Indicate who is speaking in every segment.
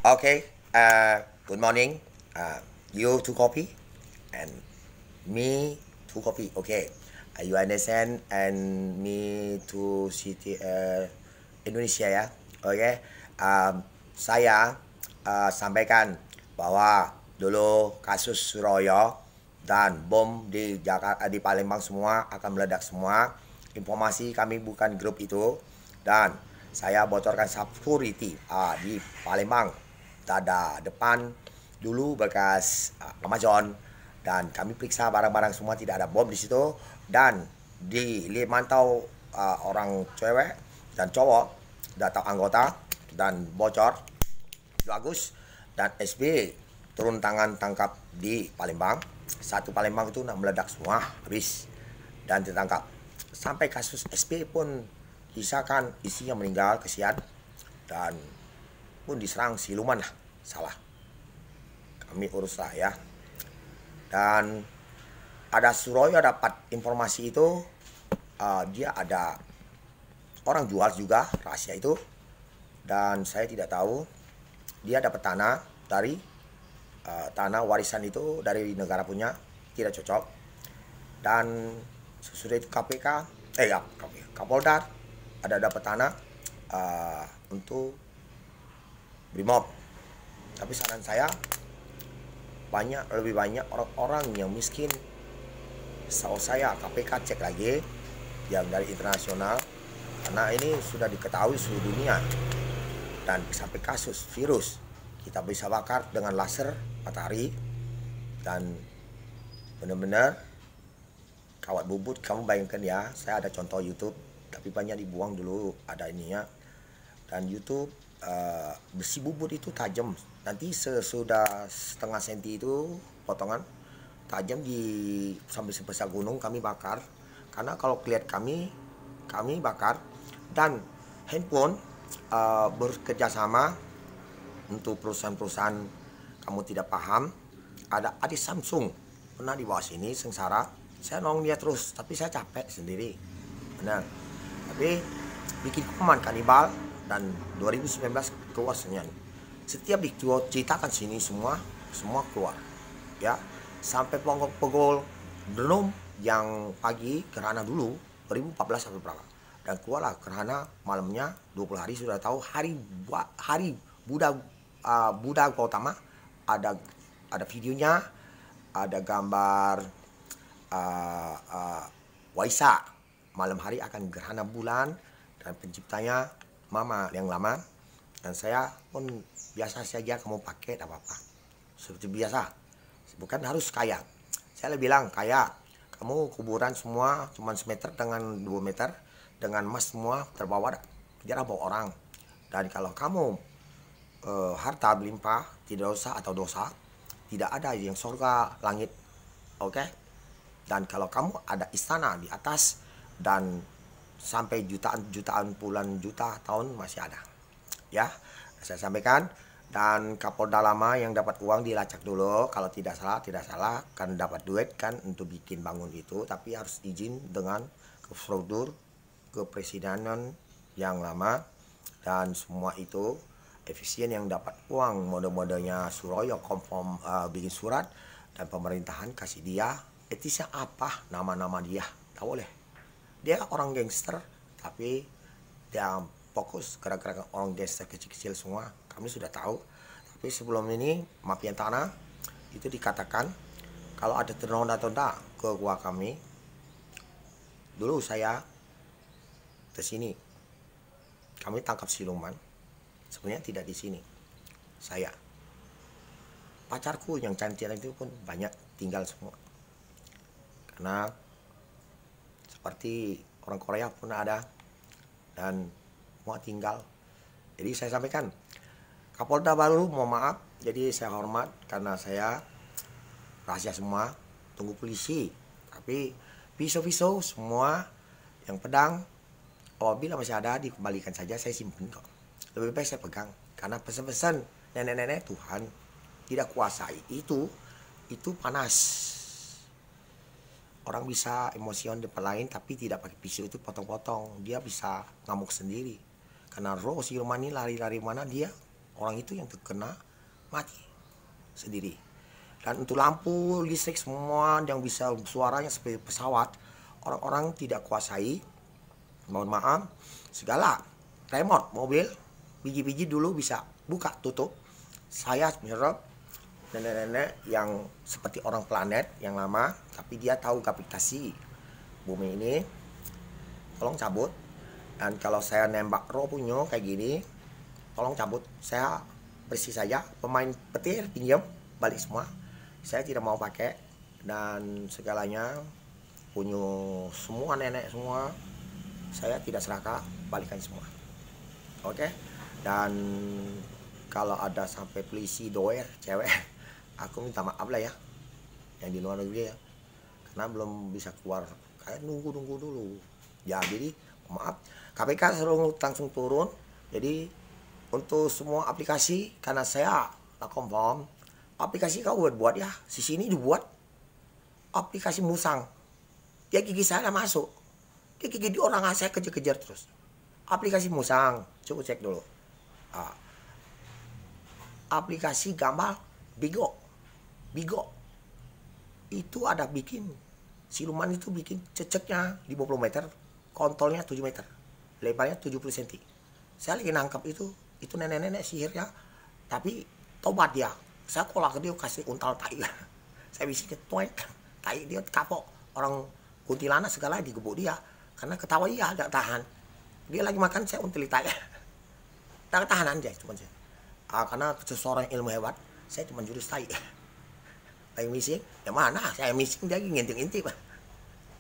Speaker 1: Okay, good morning. You two copy and me two copy. Okay, you understand and me to city Indonesia ya. Okay, saya sampaikan bahwa dulu kasus Suroyo dan bom di Jakarta di Palembang semua akan meledak semua. Informasi kami bukan grup itu dan saya bocorkan security di Palembang ada depan dulu bekas Amazon dan kami periksa barang-barang semua tidak ada bom di situ dan dimantau orang cewek dan cowok datang anggota dan bocor bagus dan SB turun tangan tangkap di Palembang. Satu Palembang itu nak meledak semua habis dan ditangkap. Sampai kasus SB pun kisahkan isinya meninggal kesian dan pun diserang siluman lah, salah. Kami urus lah ya. Dan ada Suroyo dapat informasi itu dia ada orang jual juga rahasia itu dan saya tidak tahu dia dapat tanah dari tanah warisan itu dari negara punya tidak cocok dan sesudah itu Kapolda ada dapat tanah untuk Brimob. Tapi saran saya lebih banyak orang-orang yang miskin. Setahu saya KPK cek lagi yang dari internasional karena ini sudah diketahui seluruh dunia dan sampai kasus virus kita bisa bakar dengan laser matahari dan benar-benar kawat bubut. Kamu bayangkan ya, saya ada contoh YouTube tapi banyak dibuang dulu ada ininya dan YouTube besi bubut itu tajam nanti sesudah setengah senti itu potongan tajam sampai sebesar gunung kami bakar karena kalau lihat kami bakar dan handphone bekerja sama untuk perusahaan-perusahaan kamu tidak paham ada adik Samsung pernah di bawah sini sengsara saya nolong dia terus tapi saya capek sendiri benar tapi bikin kuman kanibal dan 2019 keluar senyum setiap diceritakan sini semua keluar ya sampai pukul belum yang pagi gerhana dulu 2014 sampai berapa dan keluarlah gerhana malamnya 20 hari sudah tahu hari Buddha Gautama ada videonya ada gambar Waisak malam hari akan gerhana bulan dan penciptanya mama yang lama dan saya pun biasa saja kamu pakai tak apa-apa seperti biasa bukan harus kaya saya lebih bilang kaya kamu kuburan semua cuma semeter dengan 2 meter dengan emas semua terbawa tidak bawa orang dan kalau kamu harta berlimpah tidak dosa tidak ada yang surga langit oke? Dan kalau kamu ada istana di atas dan sampai jutaan bulan juta tahun masih ada ya saya sampaikan dan Kapolda lama yang dapat uang dilacak dulu kalau tidak salah kan dapat duit kan untuk bikin bangun itu tapi harus izin dengan prosedur kepresidenan yang lama dan semua itu efisien yang dapat uang mode-modenya Suroyo konform bikin surat dan pemerintahan kasih dia etisnya apa nama-nama dia tak boleh dia orang gangster tapi dia fokus gara-gara orang gangster kecil-kecil semua kami sudah tahu tapi sebelum ini mafia tanah itu dikatakan kalau ada tenda-tenda ke gua kami dulu saya ke sini kami tangkap siluman sebenarnya tidak di sini saya pacarku yang cantik itu pun banyak tinggal semua karena seperti orang Korea pun ada dan mau tinggal jadi saya sampaikan Kapolda baru mau maaf jadi saya hormat karena saya rahasia semua tunggu polisi tapi pisau-pisau semua yang pedang apabila masih ada dikembalikan saja saya simpen kok lebih baik saya pegang karena pesan-pesan nenek-nenek Tuhan tidak kuasai itu panas orang bisa emosion depan lain tapi tidak pakai pisau itu potong-potong dia bisa ngamuk sendiri karena roh si Romani lari-lari mana dia orang itu yang terkena mati sendiri. Dan untuk lampu listrik semua yang bisa suaranya seperti pesawat, orang-orang tidak kuasai. Mohon maaf, segala remote mobil biji-biji dulu bisa buka tutup. Saya menyerap nenek-nenek yang seperti orang planet yang lama, tapi dia tahu gravitasi bumi ini, tolong cabut. Dan kalau saya nembak roh punya kayak gini, tolong cabut. Saya bersih saja, pemain petir pinjam balik semua, saya tidak mau pakai. Dan segalanya punya semua nenek semua saya tidak serahkan, balikan semua. Oke. Dan kalau ada sampai polisi doer cewek, aku minta maaf lah ya, yang di luar negeri ya, karena belum bisa keluar, kayak nunggu dulu ya. Jadi maaf, KPK suruh langsung turun. Jadi untuk semua aplikasi, karena saya tak confirm, aplikasi kau buat ya, di sini dibuat aplikasi musang, dia gigi saya masuk, dia gigi di orang, saya kejar-kejar terus. Aplikasi musang, coba cek dulu. Aplikasi gambar Bigo itu ada bikin siluman itu bikin ceceknya 50 meter, kontolnya 7 meter, lebarnya 70 cm. Saya lagi nangkap itu nenek-nenek sihir ya, tapi tobat dia. Saya kolak ke dia, kasih untal tai. Saya bisikin tuai, tai dia kapok. Orang kuntilanak segala digebuk dia, karena ketawa dia tidak tahan. Dia lagi makan, saya untili tai. Tak tahanan aja cuma saya. Karena seseorang ilmu hebat, saya cuma jurus tai. Lagi missing, ya mana? Saya missing, dia lagi ngintip-ngintip.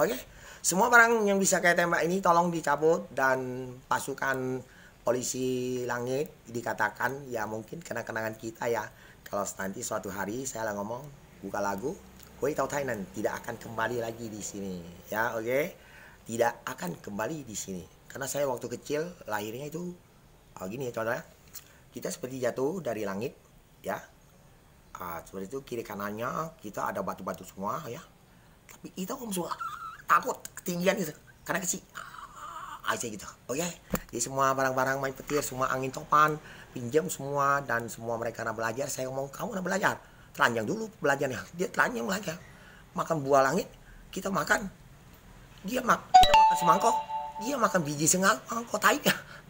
Speaker 1: Oke, semua barang yang bisa kayak tembak ini tolong dicabut. Dan pasukan polisi langit dikatakan ya mungkin kenang-kenangan kita ya. Kalau nanti suatu hari saya ngomong buka lagu, Hui Tau Thailand tidak akan kembali lagi di sini ya. Oke, tidak akan kembali di sini. Karena saya waktu kecil lahirnya itu gini ya contohnya, kita seperti jatuh dari langit ya, seperti itu kiri kanannya kita ada batu-batu semua ya, tapi itu om semua takut ketinggian itu karena kecil aja gitu. Oke, jadi semua barang-barang main petir, semua angin topan pinjam semua, dan semua mereka nak belajar. Saya ngomong kamu nak belajar, telanjang dulu belajarnya. Dia telanjang belajar, makan buah langit, kita makan, kita makan semangkok, dia makan biji semangkok tai.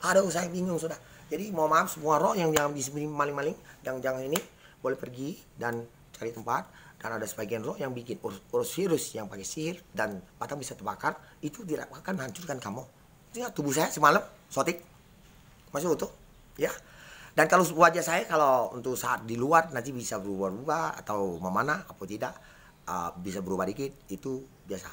Speaker 1: Aduh, saya bingung sudah. Jadi mohon maaf semua roh yang di sini maling-maling, yang jangan ini boleh pergi dan cari tempat. Dan ada sebagian roh yang bikin urus virus yang pakai sihir dan batang bisa terbakar, itu tidak akan menghancurkan kamu. Ya, tubuh saya semalam sotik masih utuh ya. Dan kalau wajah saya kalau untuk saat di luar nanti bisa berubah-ubah atau memanah apa tidak, bisa berubah dikit, itu biasa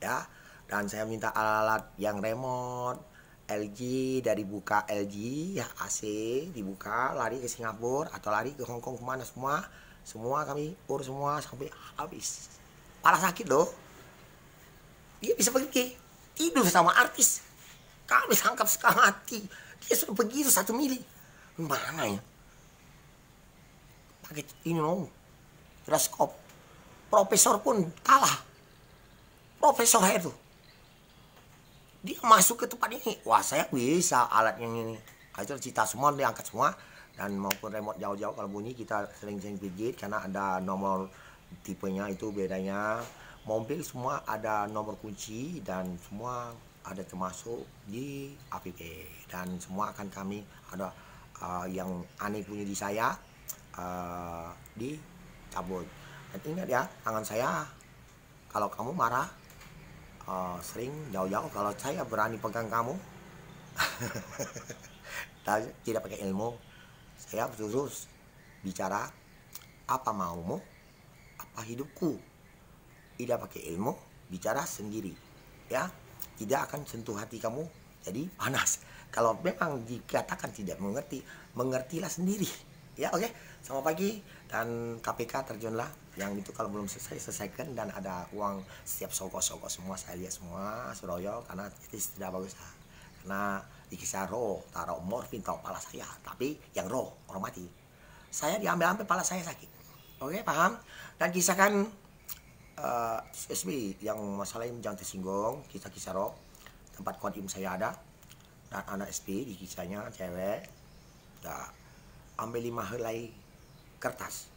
Speaker 1: ya. Dan saya minta alat yang remote LG, dari buka LG ya AC dibuka, lari ke Singapura atau lari ke Hong Kong, kemana semua kami urus semua sampai habis. Pala sakit loh, dia bisa pergi tidur sama artis, kami tangkap setengah mati, dia sudah begitu 1 mili. Mana ya pakai ini loh, mikroskop. Profesor pun kalah, profesor itu dia masuk ke tempat ini. Wah, saya bisa alat yang ini. Itu cita semua diangkat semua, dan maupun remote jauh-jauh kalau bunyi kita sering-sering pijit karena ada nomor tipenya itu bedanya. Mobil semua ada nomor kunci dan semua ada termasuk di app, dan semua akan kami ada yang aneh punya di saya dicabut. Dan ingat ya, tangan saya kalau kamu marah sering jauh-jauh, kalau saya berani pegang kamu tidak pakai ilmu, saya terus bicara apa maumu, apa hidupku, tidak pakai ilmu, bicara sendiri ya, tidak akan sentuh hati kamu jadi panas. Kalau memang dikatakan tidak mengerti, mengertilah sendiri ya. Oke, selamat pagi. Dan KPK terjunlah yang itu, kalau belum selesaikan, dan ada uang setiap sogok-sogok semua saya lihat semua seroyo, karena itu tidak bagus karena dikisah roh taruh morfin taruh pala saya, tapi yang roh orang mati saya diambil pala saya sakit. Oke, paham. Dan kisahkan SB yang masalah ini jangan tersinggung, kisah roh tempat kodim saya ada, dan anak SB di kisahnya cewek. Nah, ambil 5 helai kertas,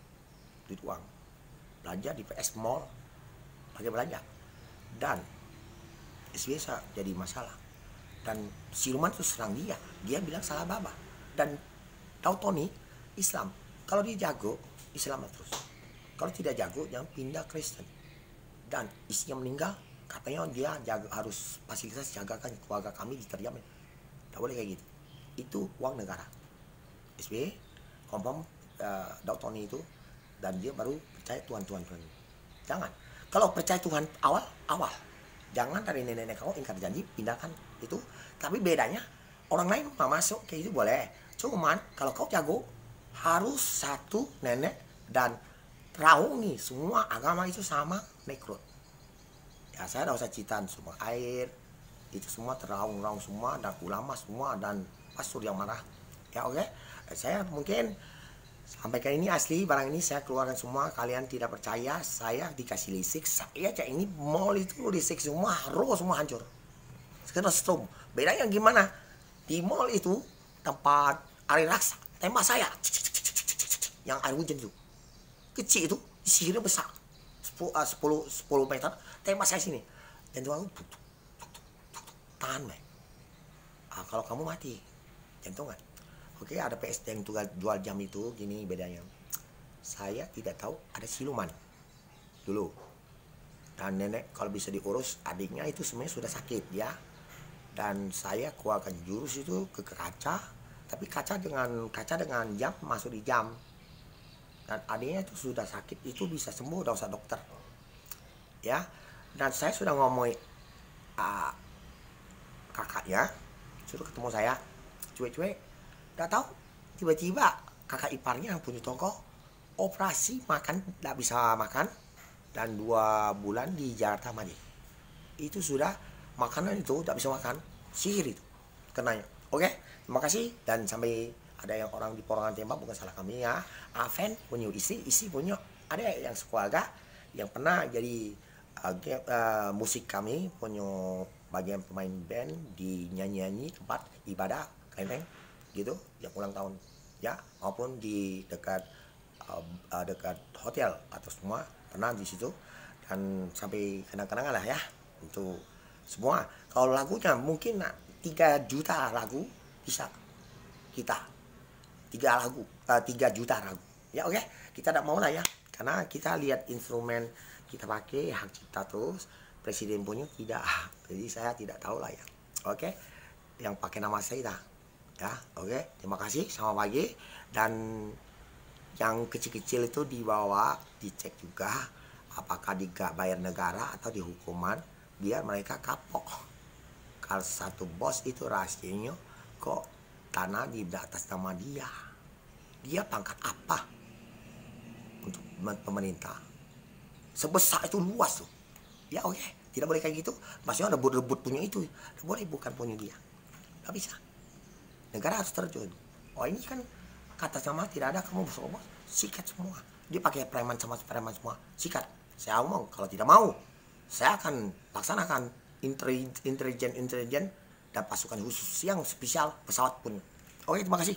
Speaker 1: duit uang, belanja di PS Mall, pakai belanja, dan biasa jadi masalah. Dan siluman itu serang dia bilang salah baba. Dan tahu Tony Islam, kalau dia jago Islam terus, kalau tidak jago jangan pindah Kristen. Dan istrinya meninggal, katanya dia harus fasilitas jagakan keluarga kami diterjamin, tak boleh kayak gitu, itu uang negara. SBY confirm Daud Tony itu, dan dia baru percaya Tuhan. Jangan, kalau percaya Tuhan awal jangan dari nenek kau ingkar janji pindahkan itu. Tapi bedanya orang lain mau masuk kayak itu boleh, cuman kalau kau jago harus satu nenek dan raungi semua agama itu sama rekrut. Ya saya tidak usah citaan semua air itu semua teraung semua, dan ulama semua, dan pastor yang marah. Ya oke. Saya mungkin sampaikan ini asli, barang ini saya keluarkan semua. Kalian tidak percaya, saya dikasih listrik. Saya cek ini mall itu listrik semua, semua hancur. Sekarang strom. Bedanya gimana? Di mall itu tempat air raksa, tembak saya. Yang air hujan itu kecil itu, sihirnya besar 10 meter, tembak saya sini. Dan tuh tahan, kalau kamu mati jantungan. Oke, ada PS yang jual jam itu gini bedanya. Saya tidak tahu ada siluman dulu. Dan nenek kalau bisa diurus adiknya itu sebenarnya sudah sakit ya. Dan saya keluarkan jurus itu ke kaca, tapi kaca dengan jam masuk di jam. Dan adiknya itu sudah sakit, itu bisa sembuh, udah usah dokter. Ya. Dan saya sudah ngomong kakaknya suruh ketemu saya, cuek-cuek. Udah tahu, tiba-tiba kakak iparnya yang punya toko operasi makan, tidak bisa makan, dan 2 bulan di Jakarta mandi. Itu sudah makanan itu tidak bisa makan, sihir itu kenanya. Oke, terima kasih, dan sampai ada yang orang di porongan tembak bukan salah kami ya. Aven punya isi punya, ada yang sekeluarga yang pernah jadi musik kami, punya bagian pemain band di nyanyi tempat ibadah kelenteng gitu, yang ulang tahun ya, maupun di dekat hotel atau semua pernah di situ. Dan sampai kenang-kenangan lah ya untuk semua. Kalau lagunya mungkin 3 juta lagu bisa kita 3 juta lagu ya. Oke, kita tidak mau lah ya, karena kita lihat instrumen kita pakai hak cipta terus, presiden punya tidak, jadi saya tidak tahu lah ya. Oke, yang pakai nama saya ya. Oke, terima kasih, selamat pagi. Dan yang kecil-kecil itu dibawa dicek juga apakah bayar negara atau dihukuman, biar mereka kapok. Kalau satu bos itu rahasianya kok tanah di atas nama dia pangkat apa untuk pemerintah sebesar itu, luas tuh ya. Oke, tidak boleh kayak gitu, maksudnya rebut punya itu, tidak boleh, bukan punya dia, tidak bisa. Negara harus terjun. Oh ini kan kata sama tidak ada, kamu bos sikat semua. Dia pakai preman semua, sikat. Saya ngomong kalau tidak mau, saya akan laksanakan intelijen dan pasukan khusus yang spesial, pesawat pun. Oke, terima kasih.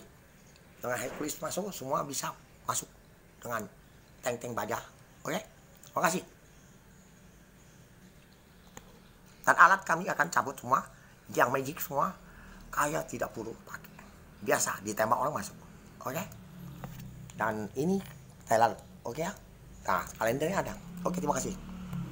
Speaker 1: Dengan Hercules masuk, semua bisa masuk dengan tank baja. Oke, terima kasih. Dan alat kami akan cabut semua, yang magic semua, kayak tidak perlu pakai. Biasa ditembak orang masuk. Oke. Dan ini Thailand. Oke ya. Nah, kalendernya ada. Oke, terima kasih.